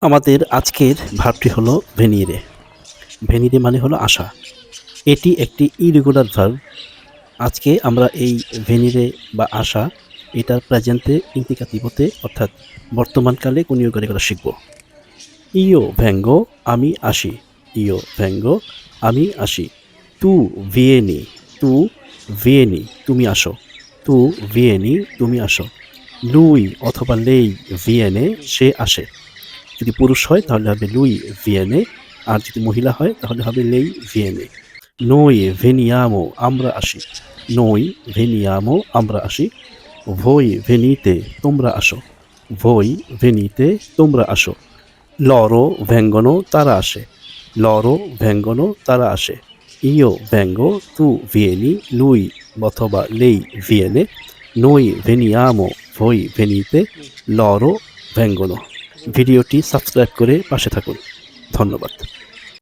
আমাদের আজকের ভার্বটি হলো ভেনিরে। ভেনিরে মানে হলো আসা। এটি একটি ইরেগুলার ভার্ব। আজকে আমরা এই ভেনিরে বা আসা এটার প্রেজেন্টে ইন্দিকাটিভতে অর্থাৎ বর্তমানকালে কর্ণীয় করা শিখব। ইয়ো ভেঙ্গো আমি আসি। ইয়ো ভেঙ্গো আমি আসি। তু ভিয়েনি। তু ভিয়েনি তুমি আসো। তু ভিয়েনি তুমি আসো। লুই অথবা লেই ভিয়েনে সে আসে। যদি পুরুষ হয় তাহলে হবে লুই ভিয়েনে, আর যদি মহিলা হয় তাহলে হবে লেই ভিয়েনে। নই ভেনিয়ামো আমরা আসি। নই ভেনিয়ামো আমরা আসি। ভই ভেনিতে তোমরা আসো। ভই ভেনিতে তোমরা আসো। লরো ভেঙ্গনো তারা আসে। লরো ভেঙ্গনো তারা আসে। ইয়ো ভেঙ্গো তু ভিয়েনি লুই অথবা লেই ভিয়েনে। নই ভেনিয়ামো ভই ভেনিতে লরো ভেঙ্গনো। ভিডিওটি সাবস্ক্রাইব করে পাশে থাকুন। ধন্যবাদ।